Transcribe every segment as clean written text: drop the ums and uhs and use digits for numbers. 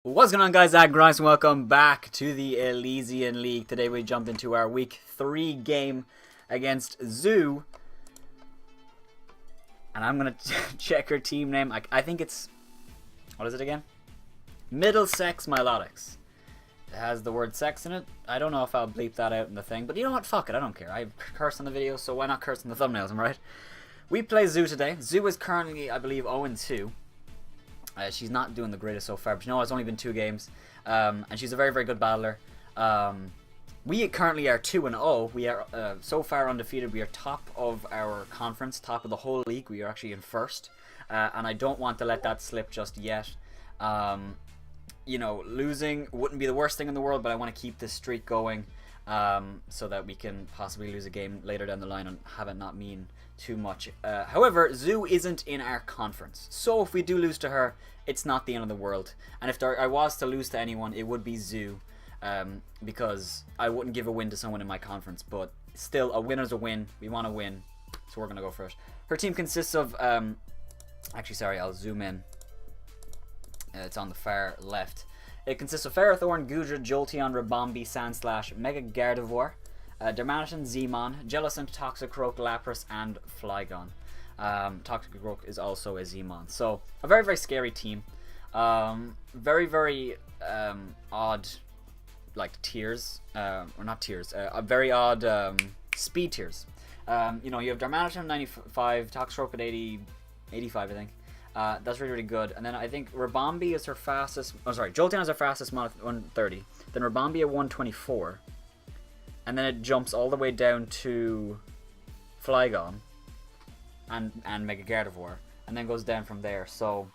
What's going on, guys? Aggronix, and welcome back to the Elysian League. Today we jumped into our week 3 game against Zoo. And I'm going to check her team name. I think it's... what is it again? Middlesex Milotics. It has the word sex in it. I don't know if I'll bleep that out in the thing. But you know what? Fuck it. I don't care. I curse on the video, so why not curse on the thumbnails? Am I right? We play Zoo today. Zoo is currently, I believe, 0-2. She's not doing the greatest so far, but you know, it's only been 2 games, and she's a very, very good battler. We currently are 2-0. We are so far undefeated. We are top of our conference, top of the whole league. We are actually in first, and I don't want to let that slip just yet. You know, losing wouldn't be the worst thing in the world, but I want to keep this streak going, so that we can possibly lose a game later down the line and have it not mean too much. However, Zoo isn't in our conference, so if we do lose to her, it's not the end of the world. And if I was to lose to anyone, it would be Zoo, because I wouldn't give a win to someone in my conference. But still, a win is a win. We want to win, so we're gonna go for it. Her team consists of actually, sorry, I'll zoom in. It's on the far left. It consists of Ferrothorn, Gudra, Jolteon, Rabombi, Sandslash, Mega Gardevoir, Darmanitan, Zmon, Jellicent, Toxicroak, Lapras, and Flygon. Toxicroak is also a Zmon. So, a very, very scary team. Very, very odd, like, tiers. Or not tiers. Very odd speed tiers. You know, you have Darmanitan 95, Toxicroak at 80, 85, I think. That's really, really good. And then I think Rabombi is her fastest... oh, sorry. Jolteon is her fastest mon at 130. Then Rabombi at 124. And then it jumps all the way down to Flygon and Mega Gardevoir, and then goes down from there. So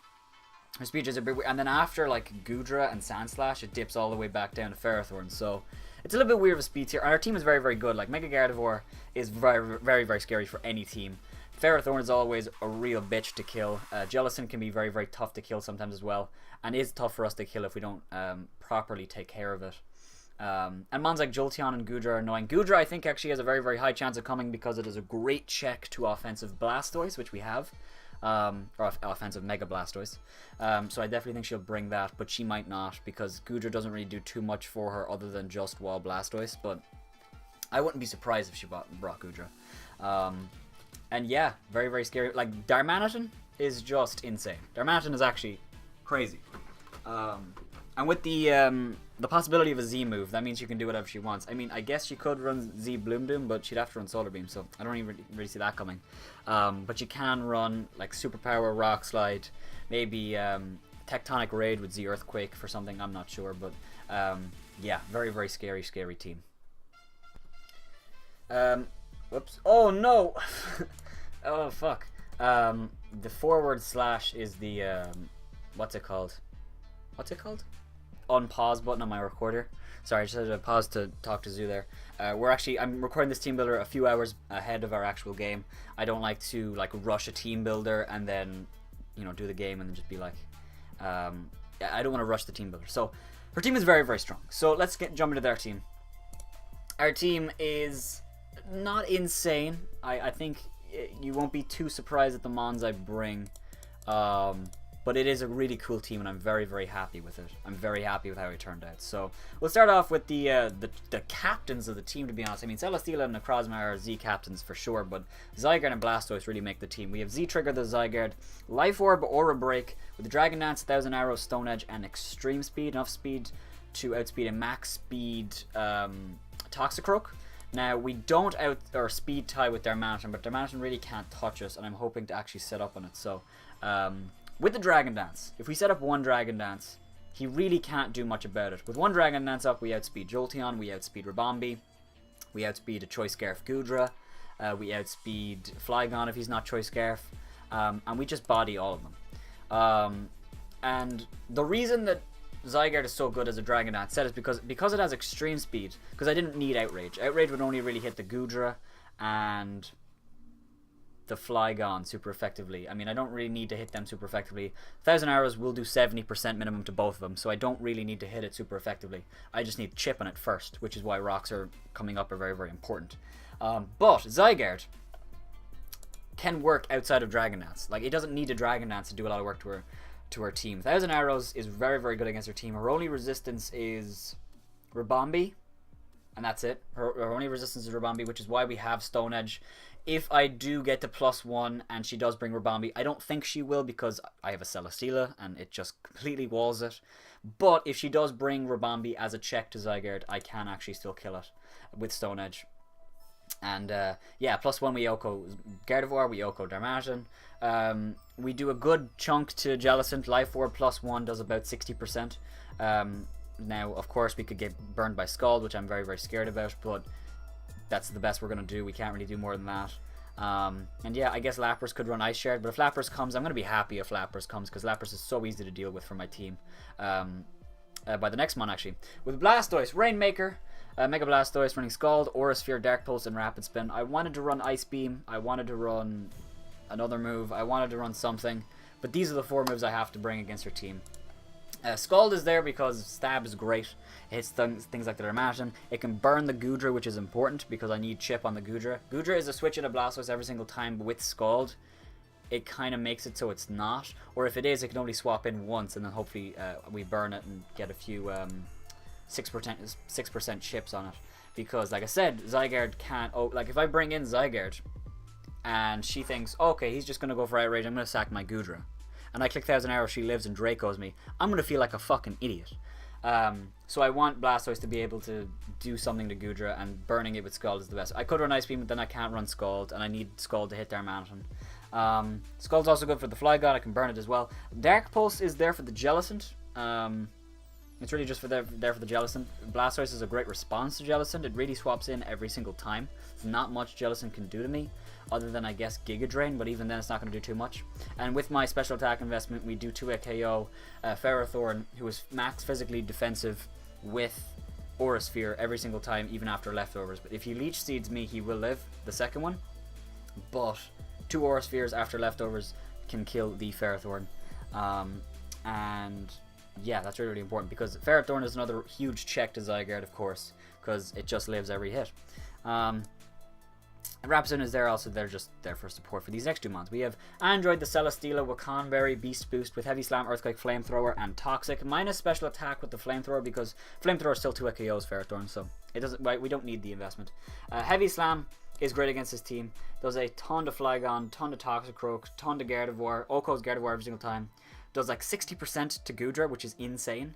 her speed is a bit weird. And then after like Gudra and Sandslash, it dips all the way back down to Ferrothorn. So it's a little bit weird of a speed tier. And our team is very, very good. Like Mega Gardevoir is very, very, very scary for any team. Ferrothorn is always a real bitch to kill. Jellicent can be very, very tough to kill sometimes as well, and is tough for us to kill if we don't properly take care of it. And mons like Jolteon and Gudra are annoying. Gudra, I think, actually has a very, very high chance of coming because it is a great check to offensive Blastoise, which we have. Or offensive Mega Blastoise. So I definitely think she'll bring that, but she might not because Gudra doesn't really do too much for her other than just wall Blastoise. But I wouldn't be surprised if she brought Gudra. And yeah, very, very scary. Like, Darmanitan is just insane. Darmanitan is actually crazy. And with the possibility of a Z move, that means she can do whatever she wants. I mean, I guess she could run Z Bloom Doom, but she'd have to run Solar Beam, so I don't even really see that coming. But she can run, like, Superpower, Rock Slide, maybe Tectonic Raid with Z Earthquake for something, I'm not sure. But, yeah, very, very scary, scary team. Whoops. Oh, no! Oh, fuck. The forward slash is the, what's it called? What's it called? Unpause button on my recorder. Sorry, I just had to pause to talk to Zoo there. I'm recording this team builder a few hours ahead of our actual game. I don't like to like rush a team builder and then, you know, do the game and then just be like, I don't want to rush the team builder. So her team is very, very strong. So let's jump into their team. Our team is not insane. I think you won't be too surprised at the mons I bring. But it is a really cool team, and I'm very, very happy with it. I'm very happy with how it turned out. So we'll start off with the captains of the team, to be honest. I mean, Celesteela and Necrozma are Z captains for sure, but Zygarde and Blastoise really make the team. We have Z-Trigger the Zygarde, Life Orb, Aura Break, with the Dragon Dance, 1000 Arrows, Stone Edge, and Extreme Speed. Enough speed to outspeed a max speed Toxicroak. Now, we don't speed tie with Darmanitan, but Darmanitan really can't touch us, and I'm hoping to actually set up on it. So, with the Dragon Dance, if we set up one Dragon Dance, he really can't do much about it. With one Dragon Dance up, we outspeed Jolteon, we outspeed Rabombi, we outspeed a Choice Scarf Gudra, we outspeed Flygon if he's not Choice Scarf, and we just body all of them. And the reason that Zygarde is so good as a Dragon Dance set is because it has extreme speed, because I didn't need Outrage. Outrage would only really hit the Gudra and the Flygon super effectively. I mean, I don't really need to hit them super effectively. 1000 Arrows will do 70% minimum to both of them, so I don't really need to hit it super effectively. I just need chip on it first, which is why rocks are coming up are very, very important. But Zygarde can work outside of Dragon Dance. Like, it doesn't need a Dragon Dance to do a lot of work to her. to her team. 1,000 Arrows is very, very good against her team. Her only resistance is Rabombi, and that's it. Her only resistance is Rabombi, which is why we have Stone Edge. If I do get to +1 and she does bring Rabombi, I don't think she will because I have a Celesteela and it just completely walls it. But if she does bring Rabombi as a check to Zygarde, I can actually still kill it with Stone Edge. And yeah, +1 we Oko Gardevoir, we Oko Darmanitan. We do a good chunk to Jellicent. Life Orb +1 does about 60%. Now, of course, we could get burned by Scald, which I'm very, very scared about, but that's the best we're going to do. We can't really do more than that. And yeah, I guess Lapras could run Ice Shard, but if Lapras comes, I'm going to be happy if Lapras comes, because Lapras is so easy to deal with for my team. By the next month, actually. With Blastoise, Rainmaker, Mega Blastoise running Scald, Aura Sphere, Dark Pulse, and Rapid Spin. I wanted to run Ice Beam, I wanted to run another move, I wanted to run something, but these are the 4 moves I have to bring against her team. Scald is there because Stab is great. It hits things like the Darmanitan. It can burn the Goodra, which is important because I need chip on the Goodra. Goodra is a switch in a Blastoise every single time, but with Scald, it kind of makes it so it's not. Or if it is, it can only swap in once, and then hopefully we burn it and get a few 6% chips on it. Because, like I said, Zygarde can't... Oh, like, if I bring in Zygarde, and she thinks, okay, he's just going to go for Outrage, I'm going to sack my Goodra, and I click 1,000 Arrows, she lives and Draco's me, I'm going to feel like a fucking idiot. So I want Blastoise to be able to do something to Goodra, and burning it with Scald is the best. I could run Ice Beam, but then I can't run Scald, and I need Scald to hit Darmanitan. Scald's also good for the Flygon, I can burn it as well. Dark Pulse is there for the Jellicent. It's really just there for the Jellicent. Blastoise is a great response to Jellicent. It really swaps in every single time. There's not much Jellicent can do to me, other than, I guess, Giga Drain, but even then it's not going to do too much. And with my special attack investment, we do 2-hit KO Ferrothorn, who is max physically defensive with Aura Sphere every single time, even after leftovers. But if he Leech Seeds me, he will live, the second one. But 2 Aura Spheres after leftovers can kill the Ferrothorn. And yeah, that's really, really important, because Ferrothorn is another huge check to Zygarde, of course, because it just lives every hit. Rapidspin is there also. They're just there for support for these next 2 months. We have Android, the Celesteela, Wakanberry, Beast Boost with Heavy Slam, Earthquake, Flamethrower, and Toxic. Minus special attack with the Flamethrower, because Flamethrower is still 2-hit KOs Ferrothorn, so it doesn't. Right, we don't need the investment. Heavy Slam is great against his team. Does a ton to Flygon, ton to Toxicroak, ton to Gardevoir. Oko's Gardevoir every single time. Does like 60% to Goodra, which is insane.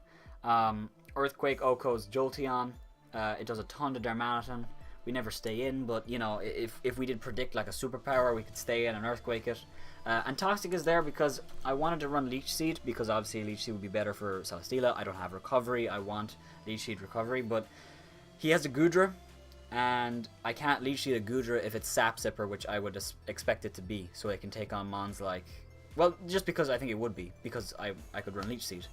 Earthquake, Oko's Jolteon. It does a ton to Darmanitan. We never stay in, but you know, if we did predict like a superpower, we could stay in and Earthquake it. And Toxic is there because I wanted to run Leech Seed, because obviously Leech Seed would be better for Celesteela. I don't have Recovery. I want Leech Seed Recovery, but he has a Goodra, and I can't Leech Seed a Goodra if it's Sap Zipper, which I would expect it to be, so it can take on mons like... Well, just because I think it would be, because I could run Leech Seed.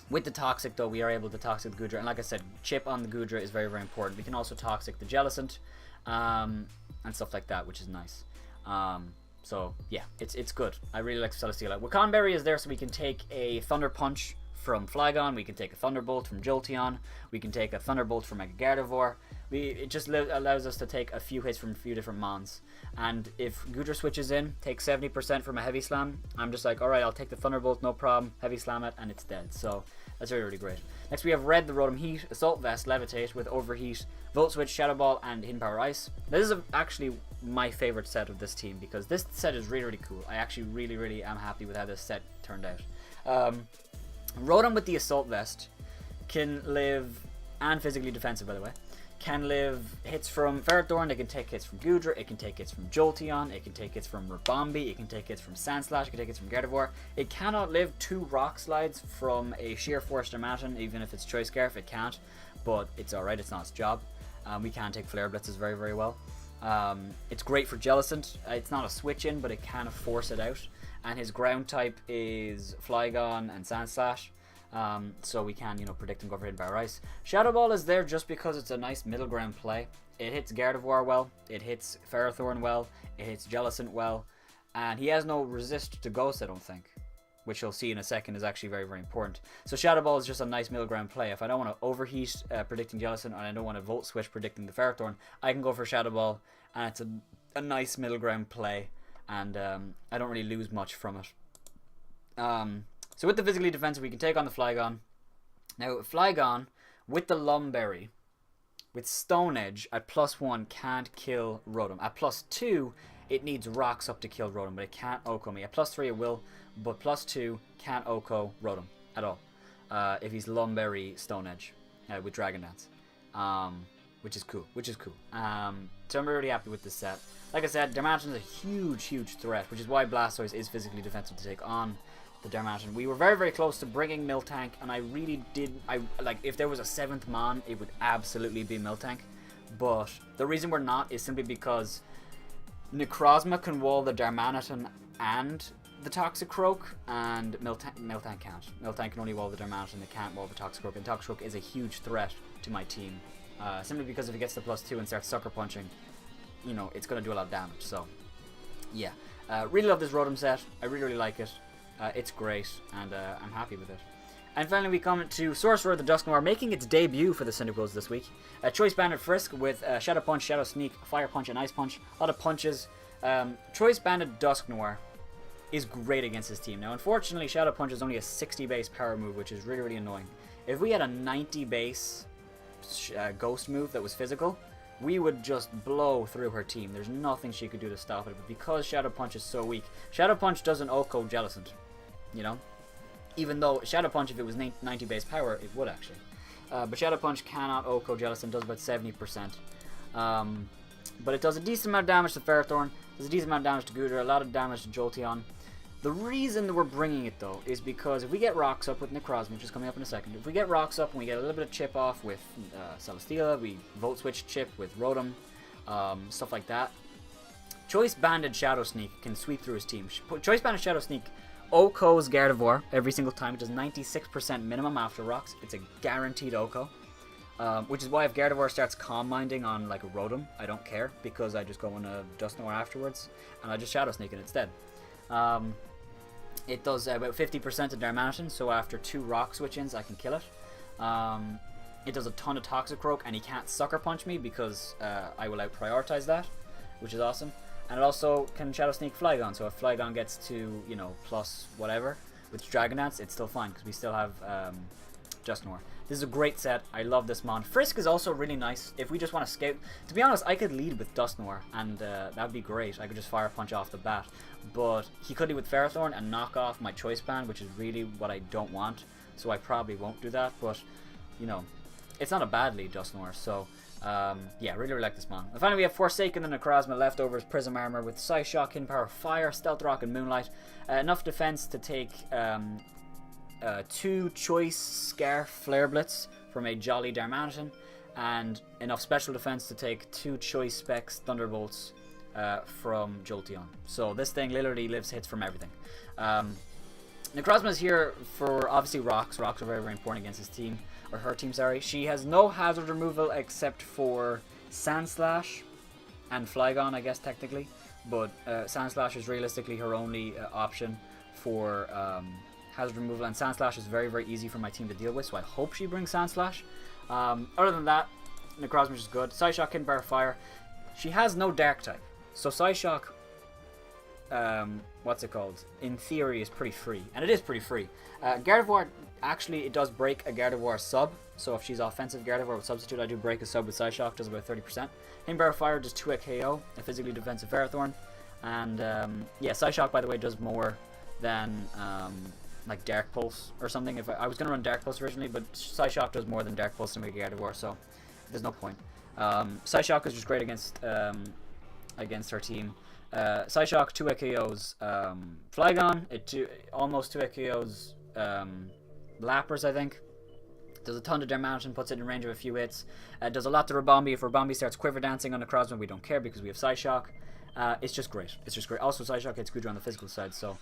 With the Toxic, though, we are able to Toxic the Goodra, and like I said, chip on the Goodra is very, very important. We can also Toxic the Jellicent, and stuff like that, which is nice. So, yeah, it's good. I really like Celesteela. Wakanberry is there so we can take a Thunder Punch from Flygon, we can take a Thunderbolt from Jolteon, we can take a Thunderbolt from Mega Gardevoir. It just allows us to take a few hits from a few different mons. And if Goodra switches in, takes 70% from a Heavy Slam, I'm just like, alright, I'll take the Thunderbolt, no problem, Heavy Slam it, and it's dead. So that's really, really great. Next we have Red, the Rotom Heat, Assault Vest, Levitate with Overheat, Volt Switch, Shadow Ball, and Hidden Power Ice. This is actually my favorite set of this team, because this set is really, really cool. I actually really, really am happy with how this set turned out. Rotom with the Assault Vest can live, and physically defensive by the way, can live hits from Ferrothorn, it can take hits from Goodra, it can take hits from Jolteon, it can take hits from Rabombi, it can take hits from Sandslash, it can take hits from Gardevoir. It cannot live 2 Rock Slides from a Sheer Force Darmanitan, even if it's Choice Scarf, it can't, but it's alright, it's not its job. We can take Flare Blitzes very, very well. It's great for Jellicent. It's not a switch in, but it can force it out. And his ground type is Flygon and Sandslash. So we can, predict and go for Hidden Power Ice. Shadow Ball is there just because it's a nice middle ground play. It hits Gardevoir well, it hits Ferrothorn well, it hits Jellicent well, and he has no resist to Ghost, I don't think, which you'll see in a second is actually very, very important. So Shadow Ball is just a nice middle ground play. If I don't want to overheat predicting Jellicent, and I don't want to Volt Switch predicting the Ferrothorn, I can go for Shadow Ball, and it's a nice middle ground play, and I don't really lose much from it. So with the physically defensive, we can take on the Flygon. Now, Flygon with the Lumberry, with Stone Edge at +1 can't kill Rotom. At +2, it needs Rocks up to kill Rotom, but it can't OHKO me. At +3, it will, but +2 can't OHKO Rotom at all. If he's Lumberry Stone Edge with Dragon Dance, which is cool. So I'm really happy with this set. Like I said, Darmanitan is a huge threat, which is why Blastoise is physically defensive to take on the Darmanitan. We were very close to bringing Miltank, and I really did. If there was a 7th Mon, it would absolutely be Miltank. But the reason we're not is simply because Necrozma can wall the Darmanitan and the Toxicroak, and Miltank can't. Miltank can only wall the Darmanitan, it can't wall the Toxicroak, and Toxicroak is a huge threat to my team. Simply because if it gets to +2 and starts sucker punching, you know, it's going to do a lot of damage. So, yeah. Really love this Rotom set. I really like it. It's great, and I'm happy with it. And finally, we come to Sorcerer, the Dusknoir, making its debut for the Cyndaquils this week. Choice Banded Frisk with Shadow Punch, Shadow Sneak, Fire Punch, and Ice Punch. A lot of punches. Choice Banded Dusknoir is great against his team. Now, unfortunately, Shadow Punch is only a 60 base power move, which is really annoying. If we had a 90 base Ghost move that was physical, we would just blow through her team. There's nothing she could do to stop it. But because Shadow Punch is so weak, Shadow Punch doesn't OHKO Jellicent, you know? Even though Shadow Punch, if it was 90 base power, it would actually. But Shadow Punch cannot OHKO Jellicent, does about 70%. But it does a decent amount of damage to Ferrothorn, does a decent amount of damage to Gudra, a lot of damage to Jolteon. The reason that we're bringing it, though, is because if we get Rocks up with Necrozma, which is coming up in a second, if we get Rocks up and we get a little bit of chip off with Celesteela, we Volt Switch chip with Rotom, stuff like that, Choice Banded Shadow Sneak can sweep through his team. Choice Banded Shadow Sneak OHKOs Gardevoir every single time. It does 96% minimum after Rocks. It's a guaranteed OHKO. Which is why if Gardevoir starts Calm Minding on like a Rotom, I don't care, because I just go on a Dusknoir afterwards, and I just Shadow Sneak it instead. It does about 50% of Darmanitan, so after 2 Rock Switch-ins I can kill it. It does a ton of Toxicroak, and he can't Sucker Punch me because I will out-prioritize that, which is awesome. And it also can Shadow Sneak Flygon, so if Flygon gets to, you know, plus whatever with Dragon Dance, it's still fine, because we still have Dusknoir. This is a great set. I love this mon. Frisk is also really nice if we just want to scout. To be honest, I could lead with Dusknoir, and that would be great. I could just Fire Punch off the bat. But he could lead with Ferrothorn and knock off my Choice Band, which is really what I don't want. So I probably won't do that. But, you know, it's not a bad lead, Dusknoir. So, yeah, really like this mon. And finally, we have Forsaken the Necrozma, Leftovers, Prism Armor with Psyshock, Hidden Power, Fire, Stealth Rock, and Moonlight. Enough defense to take 2 Choice Scarf Flare Blitz from a Jolly Darmanitan, and enough special defense to take 2 Choice Specs Thunderbolts from Jolteon. So this thing literally lives hits from everything. Necrozma is here for obviously Rocks. Rocks are very important against his team, or her team, sorry. She has no hazard removal except for Sandslash and Flygon, I guess technically, but Sandslash is realistically her only option for hazard removal, and Sandslash is very easy for my team to deal with, so I hope she brings Sandslash. Other than that, Necrozma is good. Psyshock, Hidden Power, Fire. She has no Dark type, so Psyshock, what's it called? In theory, is pretty free, and it is pretty free. Gardevoir, actually, it does break a Gardevoir sub, so if she's offensive Gardevoir with Substitute, I do break a sub with Psyshock, does about 30%. Hidden Power, Fire does 2 KO, a physically defensive Ferrothorn, and yeah, Psyshock, by the way, does more than like Dark Pulse or something. If I was going to run Dark Pulse originally, but Psyshock does more than Dark Pulse to make a Gardevoir, so there's no point. Psyshock is just great against her team. Psyshock 2 KOs Flygon, almost 2 KOs Lapras, I think. Does a ton to Darmanitan, puts it in range of a few hits. Does a lot to Rabombi. If Rabombi starts Quiver Dancing on Necrozma, we don't care because we have Psyshock. It's just great. It's just great. Also, Psyshock hits Gudra on the physical side, so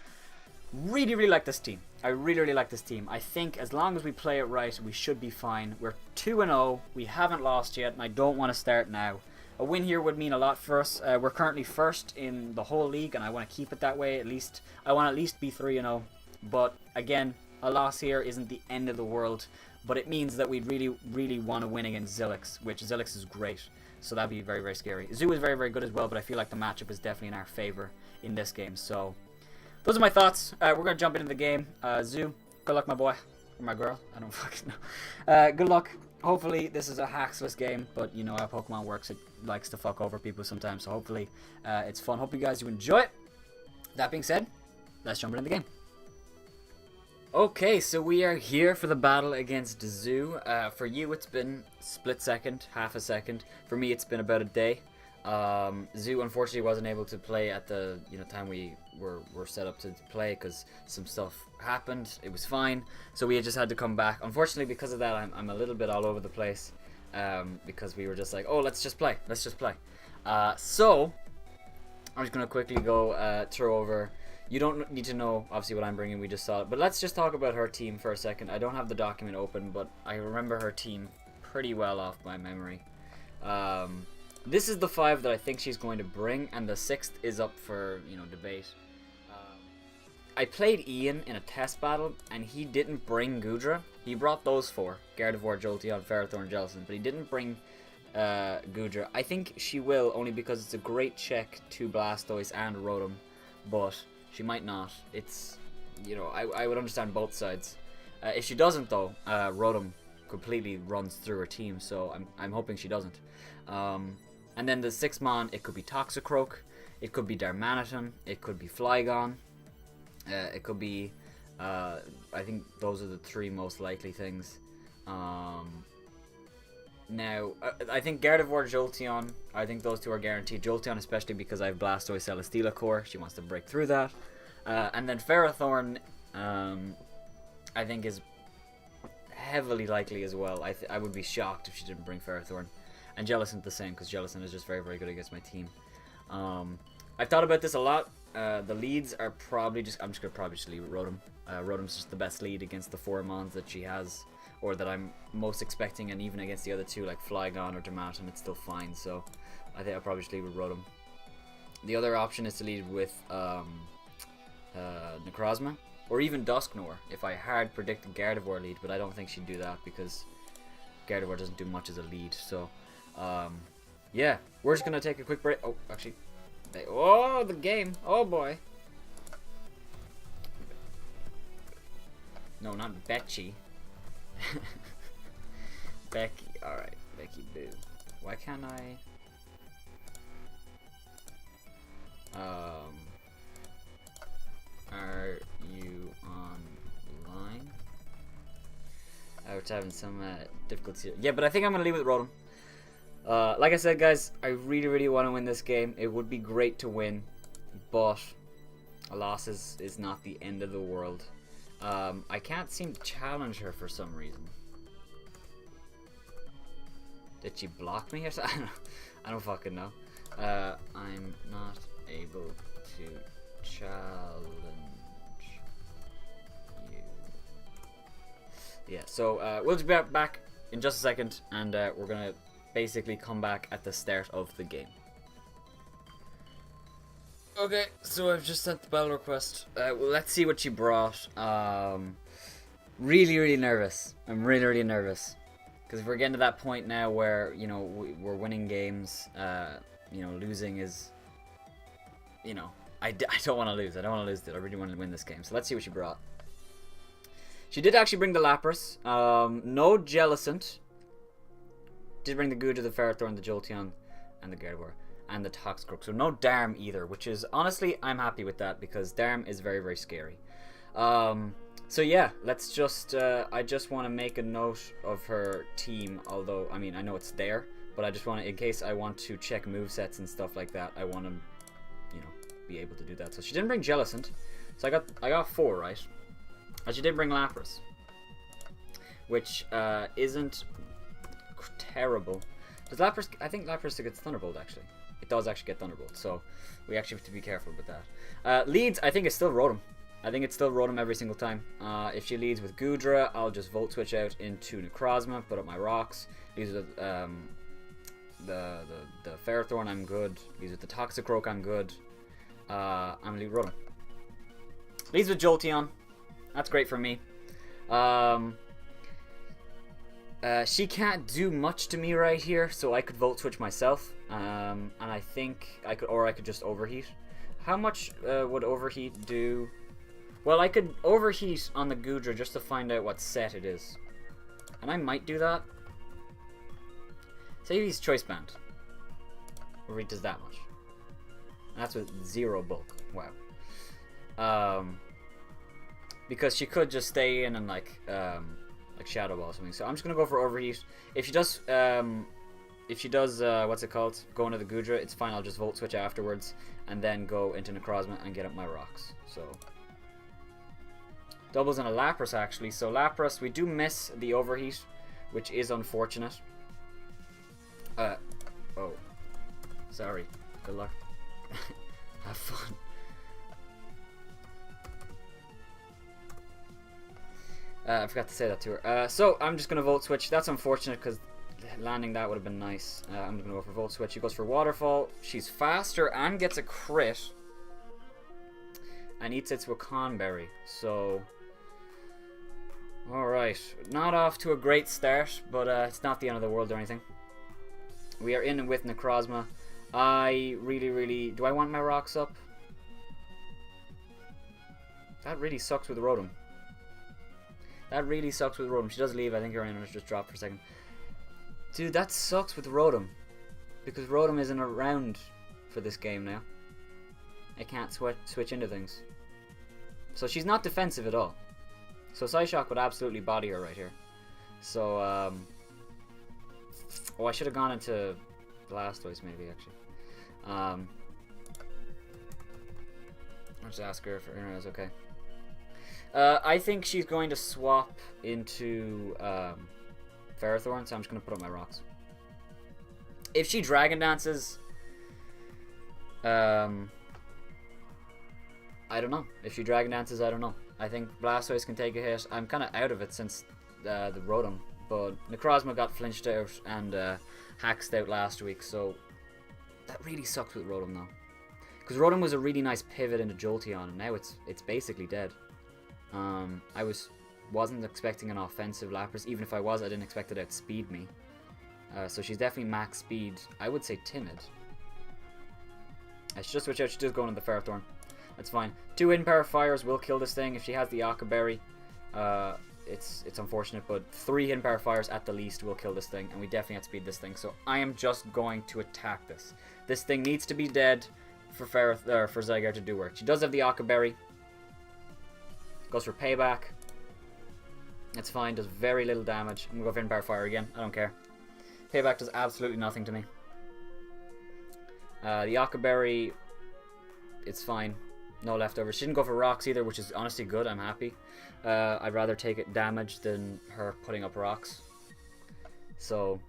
really like this team. I really like this team. I think as long as we play it right, we should be fine. We're 2-0. We haven't lost yet, and I don't want to start now. A win here would mean a lot for us. We're currently first in the whole league, and I want to keep it that way. At least I want to at least be 3-0. But again, a loss here isn't the end of the world. But it means that we really want to win against Zilix, which Zilix is great. So that'd be very scary. Zoo is very good as well, but I feel like the matchup is definitely in our favor in this game. So those are my thoughts. We're going to jump into the game. Zoo, good luck, my boy. Or my girl. I don't fucking know. Good luck. Hopefully this is a hacksless game, but you know how Pokemon works. It likes to fuck over people sometimes, so hopefully it's fun. Hope you guys do enjoy it. That being said, let's jump into the game. Okay, so we are here for the battle against Zoo. For you, it's been split second, half a second. For me, it's been about a day. Zoo unfortunately wasn't able to play at the time we were set up to play because some stuff happened. It was fine, so we just had to come back. Unfortunately, because of that, I'm a little bit all over the place because we were just like, oh, let's just play. So I'm just gonna quickly go throw over. You don't need to know obviously what I'm bringing. We just saw it, but let's just talk about her team for a second. I don't have the document open, but I remember her team pretty well off my memory. This is the 5 that I think she's going to bring, and the 6th is up for debate. I played Ian in a test battle, and he didn't bring Goodra. He brought those 4: Gardevoir, Jolteon, Ferrothorn, Jellicent, but he didn't bring Goodra. I think she will, only because it's a great check to Blastoise and Rotom, but she might not. It's I would understand both sides. If she doesn't though, Rotom completely runs through her team, so I'm hoping she doesn't. And then the 6th mon, it could be Toxicroak, it could be Darmanitan, it could be Flygon, it could be, I think those are the 3 most likely things. Now, I think Gardevoir, Jolteon, I think those 2 are guaranteed. Jolteon especially because I have Blastoise, Celesteela Core, she wants to break through that. And then Ferrothorn, I think is heavily likely as well. I would be shocked if she didn't bring Ferrothorn. And Jellicent the same, because Jellicent is just very, very good against my team. I've thought about this a lot. The leads are probably I'm just going to probably just leave it Rotom. Rotom's just the best lead against the 4 mons that she has, or that I'm most expecting, and even against the other 2 like Flygon or Darmanitan, it's still fine. So I think I'll probably just leave it Rotom. The other option is to lead with Necrozma, or even Dusknoir, if I had predicted Gardevoir lead, but I don't think she'd do that because Gardevoir doesn't do much as a lead. So yeah, we're just gonna take a quick break. Oh, actually, the game. Oh boy. No, not Betchy. Becky. All right, Becky Boo. Why can't I? Are you online? I was having some difficulties here. Yeah, but I think I'm gonna leave it with Rotom. Like I said, guys, I really, really want to win this game. It would be great to win, but a loss is not the end of the world. I can't seem to challenge her for some reason. Did she block me or something? I don't fucking know. I'm not able to challenge you. Yeah, so we'll be back in just a second, and we're gonna basically come back at the start of the game. Okay, so I've just sent the battle request. Well, let's see what she brought. Really, really nervous. I'm really, really nervous. Because we're getting to that point now where, we're winning games. Losing is, I don't want to lose. I don't want to lose it. I really want to win this game. So let's see what she brought. She did actually bring the Lapras. No Jellicent. Did bring the Goodra, the Ferrothorn, the Jolteon, and the Gardevoir, and the Toxicroak. So no Darm either, which is, honestly, I'm happy with that, because Darm is very, very scary. So yeah, let's just, I just want to make a note of her team, although, I mean, I know it's there, but I just want to, in case I want to check movesets and stuff like that, I want to, be able to do that. So she didn't bring Jellicent, so I got 4, right? And she did bring Lapras, which, isn't terrible. Does Lapras? I think Lapras gets Thunderbolt, actually. It does actually get Thunderbolt, so we actually have to be careful with that. Leads, I think it's still Rotom. I think it's still Rotom every single time. If she leads with Goodra, I'll just Volt Switch out into Necrozma, put up my rocks. Leads with the Ferrothorn, I'm good. Leads with the Toxicroak, I'm good. I'm gonna leave Rotom. Leads with Jolteon. That's great for me. She can't do much to me right here, so I could Volt Switch myself. And I think I could just Overheat. How much would overheat do? Well, I could overheat on the Goodra just to find out what set it is. And I might do that. Say he's Choice Band. Overheat does that much. And that's with 0 bulk. Wow. Because she could just stay in and like Shadow Ball or something. So I'm just gonna go for overheat. If she does what's it called? Go into the Goodra, it's fine. I'll just Volt Switch afterwards and then go into Necrozma and get up my rocks. So doubles on a Lapras actually. So Lapras, we do miss the overheat, which is unfortunate. Oh, sorry. Good luck. Have fun. I forgot to say that to her. So I'm just gonna Volt Switch. That's unfortunate because landing that would have been nice. I'm gonna go for Volt Switch. She goes for Waterfall. She's faster and gets a crit. And eats its Wakanberry. So, alright. Not off to a great start, but it's not the end of the world or anything. We are in with Necrozma. I really... Do I want my rocks up? That really sucks with Rotom. That really sucks with Rotom. She does leave. I think her internet just dropped for a second. Dude, that sucks with Rotom. Because Rotom isn't around for this game now. I can't switch into things. So she's not defensive at all. So Psyshock would absolutely body her right here. So, oh, I should have gone into Blastoise maybe, actually. I'll just ask her if her internet is okay. I think she's going to swap into Ferrothorn, so I'm just going to put up my rocks. If she Dragon Dances, I don't know. If she Dragon Dances, I don't know. I think Blastoise can take a hit. I'm kind of out of it since the Rotom, but Necrozma got flinched out and haxed out last week, so that really sucks with Rotom though. Because Rotom was a really nice pivot into Jolteon, and now it's basically dead. I wasn't expecting an offensive Lapras. Even if I was, I didn't expect it to outspeed me. So she's definitely max speed. I would say timid. I should just switch out. She does go into the Ferrothorn. That's fine. 2 Hidden Power Fires will kill this thing. If she has the Occaberry, it's unfortunate, but 3 Hidden Power Fires at the least will kill this thing, and we definitely outspeed this thing. So I am just going to attack this. This thing needs to be dead for Zygarde to do work. She does have the Occaberry. Goes for Payback. It's fine, does very little damage. I'm going to go for Hidden Power Fire again. I don't care. Payback does absolutely nothing to me. The Occaberry, it's fine. No leftovers. She didn't go for rocks either, which is honestly good. I'm happy. I'd rather take it damage than her putting up rocks. So,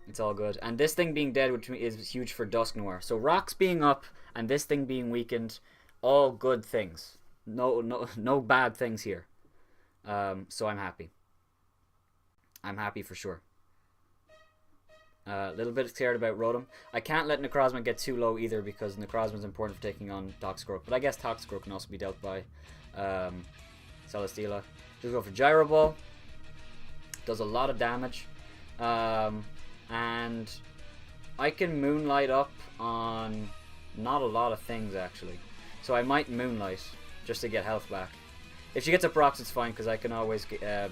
it's all good. And this thing being dead, which is huge for Dusknoir. So, rocks being up and this thing being weakened, all good things. No bad things here. So I'm happy. I'm happy for sure. A little bit scared about Rotom. I can't let Necrozma get too low either because Necrozma is important for taking on Toxicroak. But I guess Toxicroak can also be dealt by Celesteela. Just go for Gyro Ball. Does a lot of damage. And I can Moonlight up on not a lot of things actually. So I might Moonlight just to get health back. If she gets up rocks, it's fine because I can always get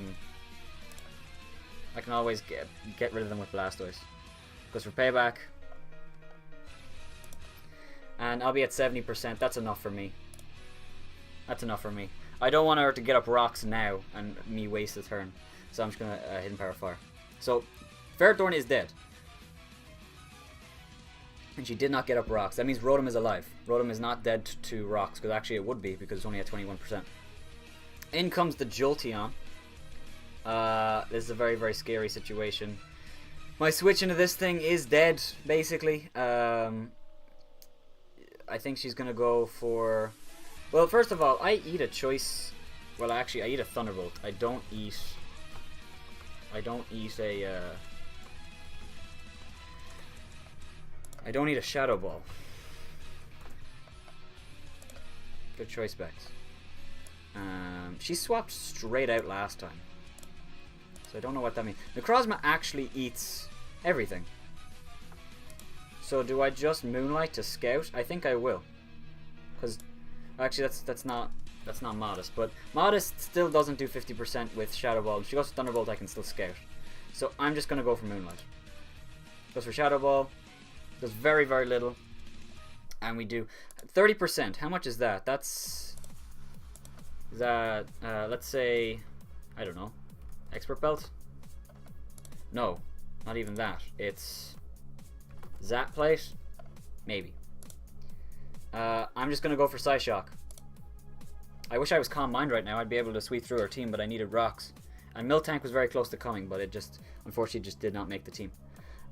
rid of them with Blastoise. Goes for Payback, and I'll be at 70%. That's enough for me. That's enough for me. I don't want her to get up rocks now and me waste a turn, so I'm just gonna Hidden Power Fire. So Ferrothorn is dead, and she did not get up rocks. That means Rotom is alive. Rotom is not dead to rocks, because actually it would be because it's only at 21%. In comes the Jolteon. This is a very scary situation. My switch into this thing is dead, basically. I think she's gonna go for... Well, first of all, I eat a choice... Well, actually, I eat a Thunderbolt. I don't eat a... I don't eat a Shadow Ball. Good choice, Bex. She swapped straight out last time. So I don't know what that means. Necrozma actually eats everything. So do I just Moonlight to Scout? I think I will. Because actually that's not Modest, but Modest still doesn't do 50% with Shadow Ball. If she goes for Thunderbolt, I can still Scout. So I'm just gonna go for Moonlight. Goes for Shadow Ball. Does very, very little. And we do 30%. How much is that? That's let's say, I don't know, Expert Belt? No, not even that. It's Zap Plate? Maybe. I'm just gonna go for Psyshock. I wish I was Calm Mind right now. I'd be able to sweep through our team, but I needed rocks. And Miltank was very close to coming, but it just, unfortunately, just did not make the team.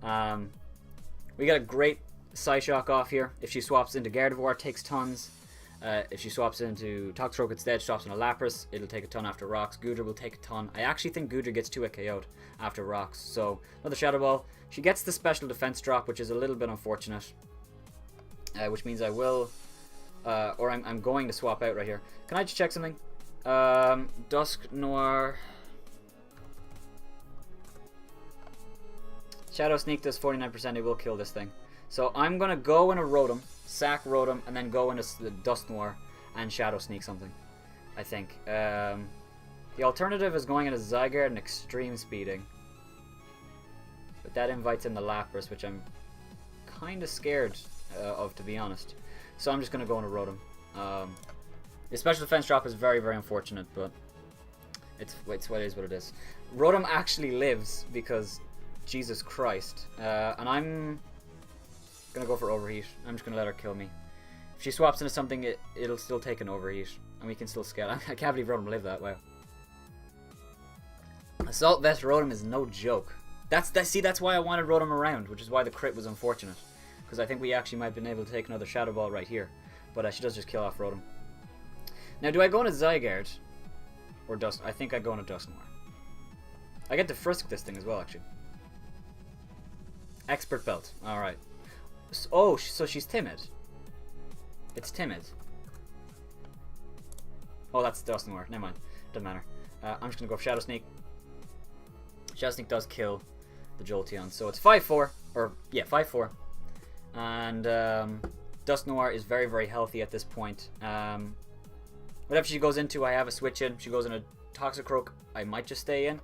We got a great Psyshock off here. If she swaps into Gardevoir, takes tons. If she swaps into Toxicroak instead, swaps into Lapras, it'll take a ton after rocks. Goodra will take a ton. I actually think Goodra gets 2 KO'd after rocks. So, another Shadow Ball. She gets the special defense drop, which is a little bit unfortunate. Which means I will... or I'm going to swap out right here. Can I just check something? DUSKNOIR. Shadow Sneak does 49%. It will kill this thing. So I'm going to go in a Rotom, sack Rotom, and then go into the DUSKNOIR and Shadow Sneak something, I think. The alternative is going into Zygarde and Extreme Speeding. But that invites in the Lapras, which I'm kind of scared of, to be honest. So I'm just going to go into Rotom. The special defense drop is very, very unfortunate, but it's what it is. Rotom actually lives because Jesus Christ. And I'm going to go for Overheat. I'm just going to let her kill me. If she swaps into something, it'll still take an Overheat. And we can still scale. I can't believe Rotom lived that. Wow. Assault Vest Rotom is no joke. That's why I wanted Rotom around, which is why the crit was unfortunate. Because I think we actually might have been able to take another Shadow Ball right here. But she does just kill off Rotom. Now, do I go into Zygarde? Or Dusk? I think I go into DUSKNOIR. I get to Frisk this thing as well, actually. Expert Belt. Alright. Oh, so she's timid. It's timid. Oh, that's DUSKNOIR. Never mind. Doesn't matter. I'm just going to go for Shadow Sneak. Shadow Sneak does kill the Jolteon. So it's 5-4. Or, yeah, 5-4. And DUSKNOIR is very, very healthy at this point. Whatever she goes into, I have a switch in. She goes in a Toxicroak. I might just stay in.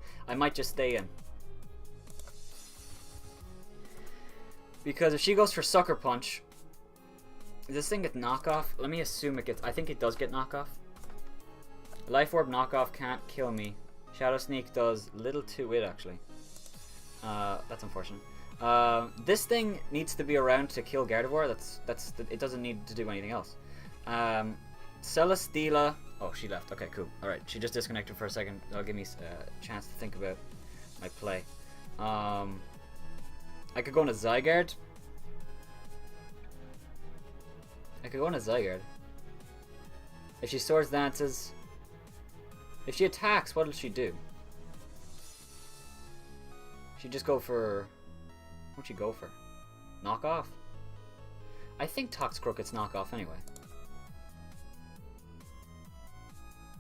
Because if she goes for Sucker Punch, does this thing get knockoff? Let me assume it gets... I think it does get knockoff. Life Orb knockoff can't kill me. Shadow Sneak does little to it, actually. That's unfortunate. This thing needs to be around to kill Gardevoir. It doesn't need to do anything else. Celesteela. Oh, she left. Okay, cool. Alright, she just disconnected for a second. That'll give me a chance to think about my play. I could go into Zygarde. If she Swords Dances. If she attacks, what will she do? She'd just go for... What'd she go for? Knockoff? I think Toxicroak gets knockoff anyway.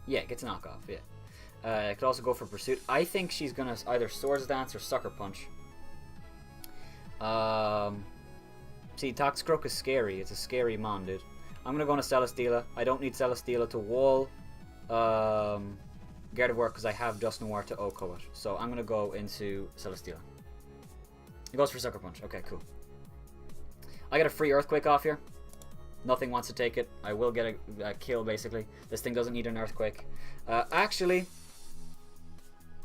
Yeah, it gets knockoff, yeah. I could also go for Pursuit. I think she's gonna either Swords Dance or Sucker Punch. See, Toxicroak is scary. It's a scary mon, dude. I'm gonna go into Celesteela. I don't need Celesteela to wall Gardevoir because I have DUSKNOIR to OHKO it. So I'm gonna go into Celesteela. It goes for Sucker Punch. Okay, cool. I get a free Earthquake off here. Nothing wants to take it. I will get a kill, basically. This thing doesn't need an Earthquake. Actually,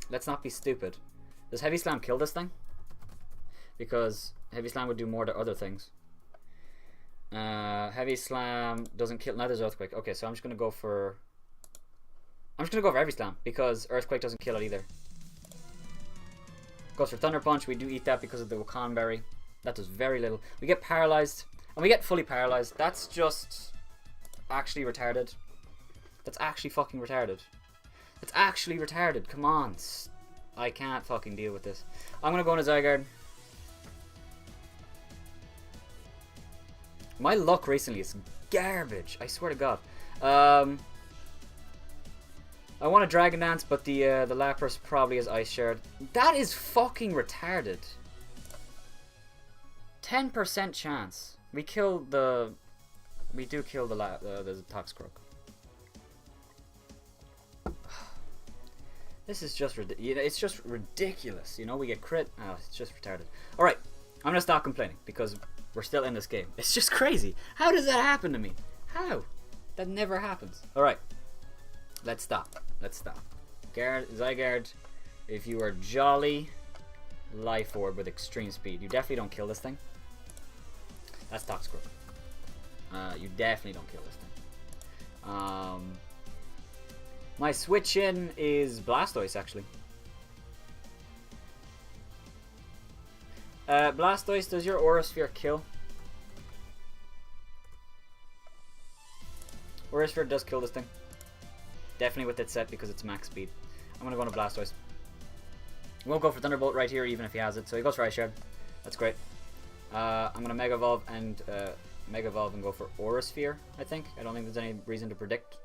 let's not be stupid. Does Heavy Slam kill this thing? Because Heavy Slam would do more to other things. Heavy Slam doesn't kill. Now there's Earthquake. Okay, so I'm just gonna go for... Heavy Slam because Earthquake doesn't kill it either. Goes for Thunder Punch. We do eat that because of the Wakan Berry. That does very little. We get paralyzed. And we get fully paralyzed. That's just actually retarded. That's actually fucking retarded. That's actually retarded. Come on. I can't fucking deal with this. I'm gonna go into Zygarde. My luck recently is garbage. I swear to God. I want a Dragon Dance, but the Lapras probably is Ice Shard. That is fucking retarded. 10% chance. We kill the we do kill the Toxcroak. This is just it's just ridiculous. You know, we get crit. Oh, it's just retarded. All right, I'm gonna stop complaining because we're still in this game. It's just crazy. How does that happen to me? How? That never happens. All right, let's stop. Let's stop. Zygarde, if you are jolly, Life Orb with extreme speed. You definitely don't kill this thing. That's Toxcroak. You definitely don't kill this thing. My switch in is Blastoise, actually. Blastoise, does your Aura Sphere kill? Aura Sphere does kill this thing. Definitely with it set because it's max speed. I'm going to go into Blastoise. He won't go for Thunderbolt right here even if he has it, so he goes for Ice Shard. That's great. I'm going to Mega Evolve and go for Aura Sphere, I think. I don't think there's any reason to predict.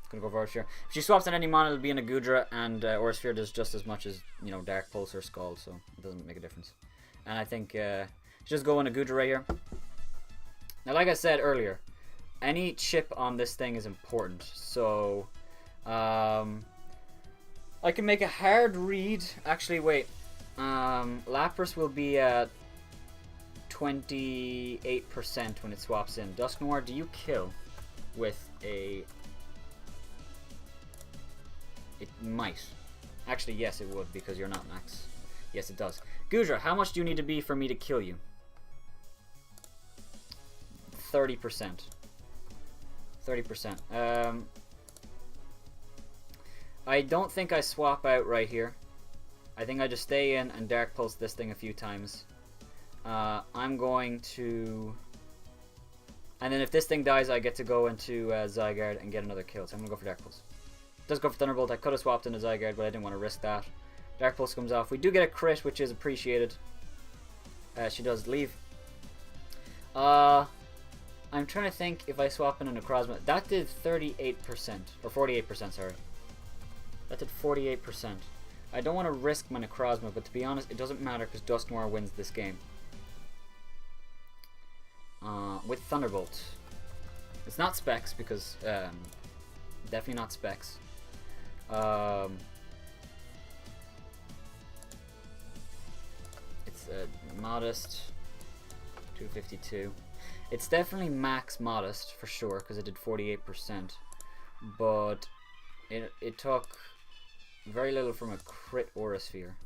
Gonna go for Aura Sphere. If she swaps on any mon, it'll be in a Goodra, and Aura Sphere does just as much as, you know, Dark Pulse or Scald, so it doesn't make a difference. And I think just go in a Goodra right here. Now, like I said earlier, any chip on this thing is important. So I can make a hard read. Actually, wait. Lapras will be at 28% when it swaps in. Dusknoir, do you kill with a... It might. Actually, yes, it would, because you're not max. Yes, it does. Goodra, how much do you need to be for me to kill you? 30%. 30%. I don't think I swap out right here. I think I just stay in and Dark Pulse this thing a few times. I'm going to... And then if this thing dies, I get to go into Zygarde and get another kill. So I'm going to go for Dark Pulse. Does go for Thunderbolt. I could have swapped into Zygarde, but I didn't want to risk that. Dark Pulse comes off. We do get a crit, which is appreciated. She does leave. I'm trying to think if I swap in a Necrozma. That did 38%. Or 48%, sorry. That did 48%. I don't want to risk my Necrozma, but to be honest, it doesn't matter because Dusknoir wins this game. With Thunderbolt. It's not Specs because... definitely not Specs. It's modest 252. It's definitely max modest for sure because it did 48%, but it took very little from a crit Aura Sphere.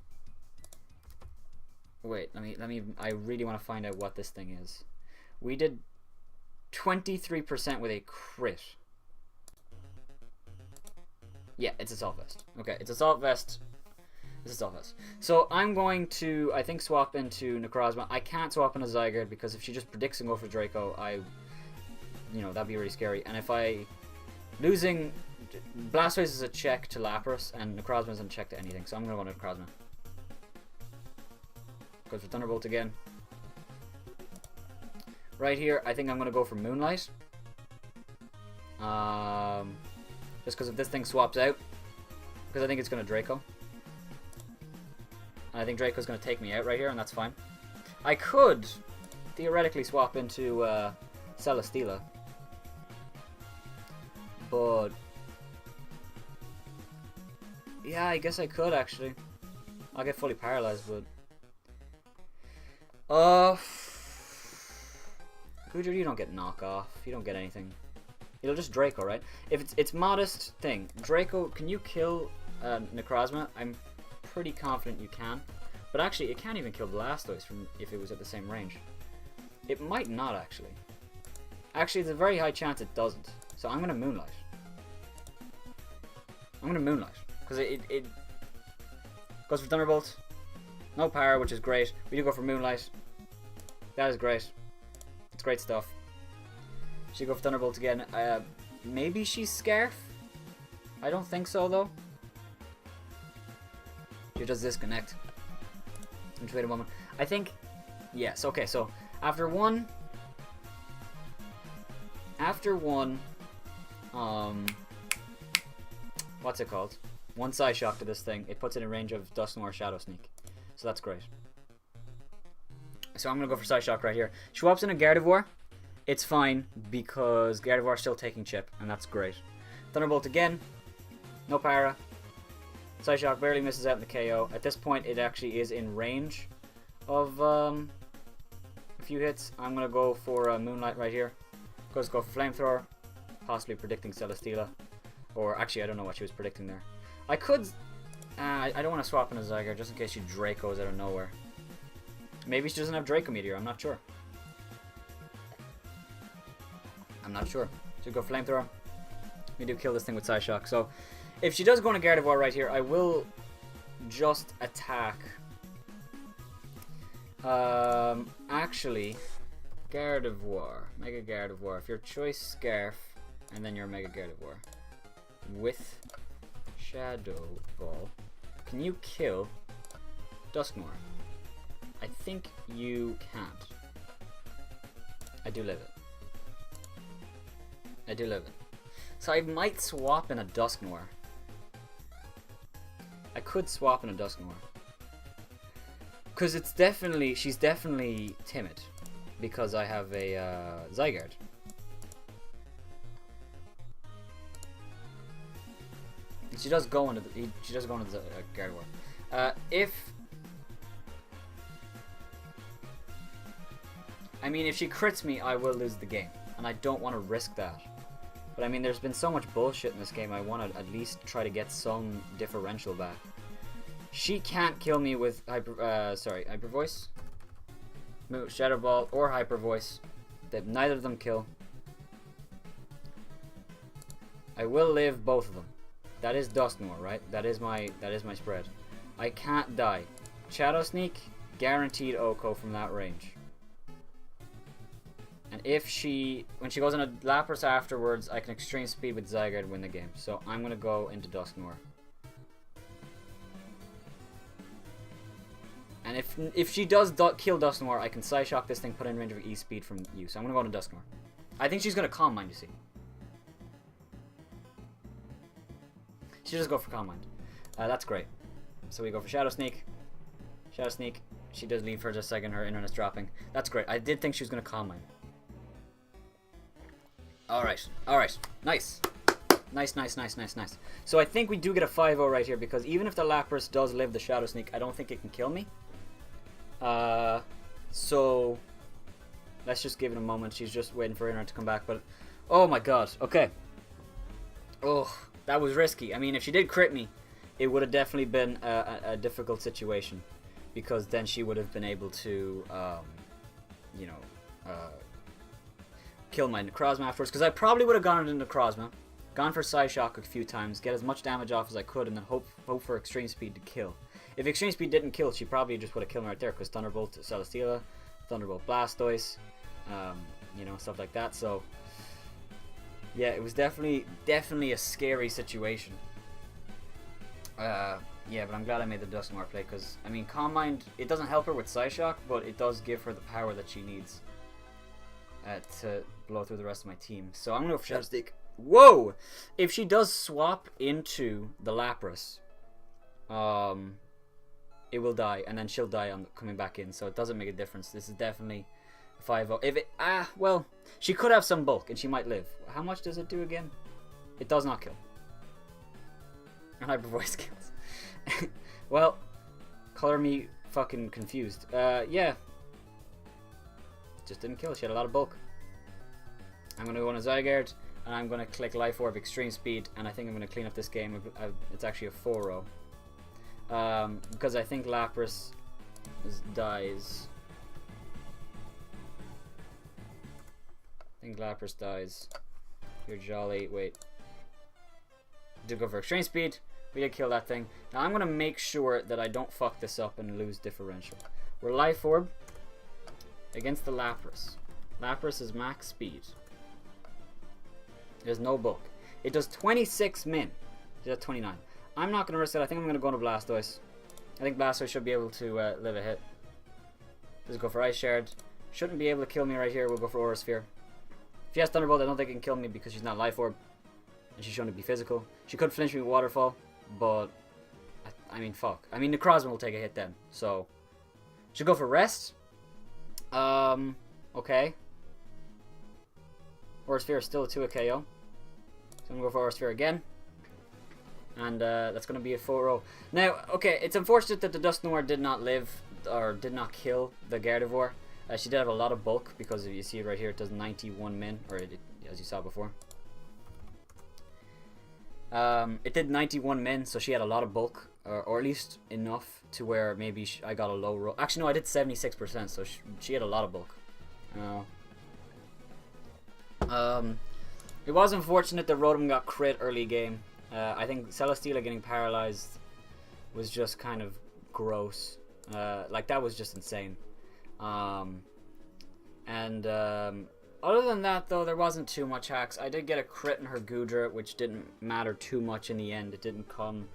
Wait, let me. I really want to find out what this thing is. We did 23% with a crit. Yeah, it's Assault Vest. Okay, it's Assault Vest. It's Assault Vest. So I'm going to, I think, swap into Necrozma. I can't swap into Zygarde because if she just predicts and go for Draco, you know, that'd be really scary. And if losing Blastoise is a check to Lapras, and Necrozma isn't a check to anything. So I'm gonna go into Necrozma. Goes for Thunderbolt again. Right here, I think I'm gonna go for Moonlight. Just because if this thing swaps out, because I think it's going to Draco. And I think Draco's going to take me out right here, and that's fine. I could theoretically swap into Celesteela. But... yeah, I guess I could, actually. I'll get fully paralyzed, but... Goodra, you don't get knockoff. You don't get anything. It'll just Draco, right? If it's modest thing. Draco, can you kill Necrozma? I'm pretty confident you can. But actually, it can't even kill Blastoise from if it was at the same range. It might not, actually. Actually, there's a very high chance it doesn't. So I'm going to Moonlight. I'm going to Moonlight. Because it goes for Thunderbolt. No power, which is great. We do go for Moonlight. That is great. It's great stuff. She go for Thunderbolt again. Maybe she's Scarf? I don't think so, though. She does disconnect. Just wait a moment. I think... yes, okay, so... After one... what's it called? One Psy Shock to this thing. It puts it in range of Dusknoir Shadow Sneak. So that's great. So I'm going to go for Psy Shock right here. She swaps in a Gardevoir. It's fine because Gardevoir is still taking chip, and that's great. Thunderbolt again. No para. Psyshock barely misses out in the KO. At this point, it actually is in range of a few hits. I'm going to go for Moonlight right here. Go for Flamethrower. Possibly predicting Celesteela. Or actually, I don't know what she was predicting there. I could... I don't want to swap in a Zygarde just in case she Dracos out of nowhere. Maybe she doesn't have Draco Meteor. I'm not sure. I'm not sure. Should go Flamethrower. We do kill this thing with Psyshock. So, if she does go on a Gardevoir right here, I will just attack. Actually, Gardevoir. Mega Gardevoir. If your choice Scarf, and then your Mega Gardevoir. With Shadow Ball. Can you kill Dusknoir? I think you can't. I do live it. I do live it. So I might swap in a Dusknoir. I could swap in a Dusknoir. Because it's definitely, she's definitely timid. Because I have a Zygarde. She does go into the, Gardevoir. I mean, if she crits me, I will lose the game. And I don't want to risk that. But I mean, there's been so much bullshit in this game, I want to at least try to get some differential back. She can't kill me with Hyper Voice, Shadow Ball, or Hyper Voice. Neither of them kill. I will live both of them. That is Dusknoir, right? That is my spread. I can't die. Shadow Sneak, guaranteed Oko from that range. And if when she goes on a Lapras afterwards, I can Extreme Speed with Zygarde and win the game. So I'm gonna go into Dusknoir. And if she does kill Dusknoir, I can Psyshock this thing, put in range of E-Speed from you. So I'm gonna go into Dusknoir. I think she's gonna Calm Mind, you see. She just go for Calm Mind. That's great. So we go for Shadow Sneak. Shadow Sneak. She does leave for just a second. Her internet's dropping. That's great. I did think she was gonna Calm Mind. Alright, alright. Nice. Nice. So I think we do get a 5-0 right here, because even if the Lapras does live the Shadow Sneak, I don't think it can kill me. So let's just give it a moment. She's just waiting for internet to come back, but oh my god, okay. Oh, that was risky. I mean, if she did crit me, it would have definitely been a difficult situation, because then she would have been able to, you know, kill my Necrozma afterwards, because I probably would have gone into Necrozma, gone for Psyshock a few times, get as much damage off as I could, and then hope for Extreme Speed to kill. If Extreme Speed didn't kill, she probably just would have killed me right there, because Thunderbolt Celesteela, Thunderbolt Blastoise, you know, stuff like that. So yeah, it was definitely a scary situation. Yeah, but I'm glad I made the Dusknoir play, because I mean, Calm Mind, it doesn't help her with Psyshock, but it does give her the power that she needs to blow through the rest of my team. So I'm gonna go for Shadow Sneak. Whoa! If she does swap into the Lapras, it will die, and then she'll die on coming back in. So it doesn't make a difference. This is definitely 5-0. If it well, she could have some bulk, and she might live. How much does it do again? It does not kill. And Hyper Voice kills. Well, color me fucking confused. Yeah. Just didn't kill. She had a lot of bulk. I'm going to go on a Zygarde, and I'm going to click Life Orb Extreme Speed, and I think I'm going to clean up this game. It's actually a 4-0. Because I think Lapras dies. I think Lapras dies. You're jolly. Wait. Did go for Extreme Speed. We did kill that thing. Now I'm going to make sure that I don't fuck this up and lose differential. We're Life Orb against the Lapras. Lapras is max speed. There's no bulk. It does 26 min. It does 29. I'm not going to risk it. I think I'm going to go into Blastoise. I think Blastoise should be able to live a hit. Just go for Ice Shard. Shouldn't be able to kill me right here. We'll go for Aura Sphere. If she has Thunderbolt, I don't think it can kill me because she's not Life Orb. And she's shown to be physical. She could flinch me with Waterfall, but I mean, fuck. I mean, Necrozma will take a hit then. So, should go for Rest. Okay. Aura Sphere is still a 2 KO. So I'm going to go for Aura Sphere again. And that's going to be a 4-0. Now, okay, it's unfortunate that the DUSKNOIR did not live, or did not kill the Gardevoir. She did have a lot of bulk, because if you see it right here, it does 91 min, or as you saw before. It did 91 min, so she had a lot of bulk, or at least enough to where maybe I got a low roll. Actually, no, I did 76%, so she had a lot of bulk. It was unfortunate that Rotom got crit early game. I think Celesteela getting paralyzed was just kind of gross. Like, that was just insane. Other than that, though, there wasn't too much hacks. I did get a crit in her Goodra, which didn't matter too much in the end. It didn't come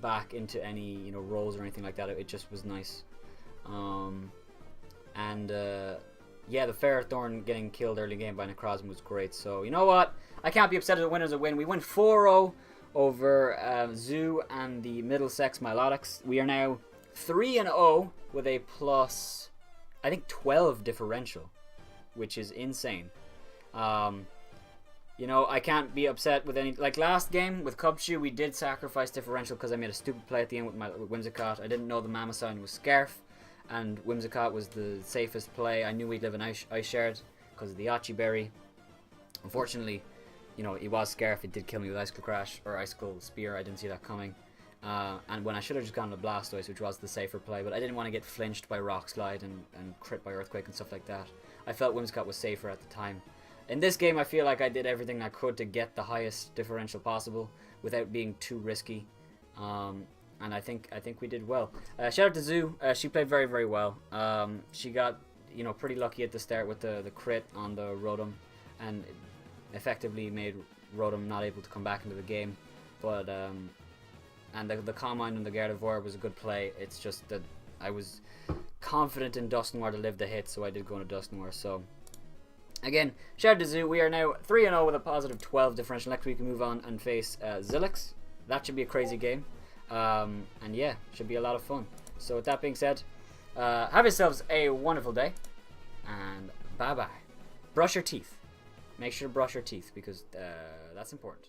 back into any, you know, rolls or anything like that. It just was nice. Yeah, the Ferrothorn getting killed early game by Necrozma was great. So, you know what? I can't be upset if the winner's a win. We win 4-0 over Zoo and the Middlesex Milotics. We are now 3-0 with a plus, I think, 12 differential, which is insane. You know, I can't be upset with any... Like, last game with Cubchoo, we did sacrifice differential because I made a stupid play at the end with Whimsicott. I didn't know the Mammoth was Scarf, and Whimsicott was the safest play. I knew we'd live in Ice Shard because of the Achi Berry. Unfortunately, you know, he was Scarf. It did kill me with Icicle Crash, or Icicle Spear. I didn't see that coming. And when I should have just gone to Blastoise, which was the safer play, but I didn't want to get flinched by Rock Slide and crit by Earthquake and stuff like that. I felt Whimsicott was safer at the time. In this game, I feel like I did everything I could to get the highest differential possible without being too risky. And I think we did well. Shout out to Zoo. She played very, very well. She got, you know, pretty lucky at the start with the crit on the Rotom, and effectively made Rotom not able to come back into the game. But and the Calm Mind on the Gardevoir was a good play. It's just that I was confident in DUSKNOIR to live the hit, so I did go into DUSKNOIR. So again, shout out to Zoo. We are now 3-0 with a positive 12 differential. Next week we move on and face Zilix. That should be a crazy game. And yeah, should be a lot of fun. So with that being said, have yourselves a wonderful day, and bye bye. Brush your teeth. Make sure to brush your teeth, because that's important.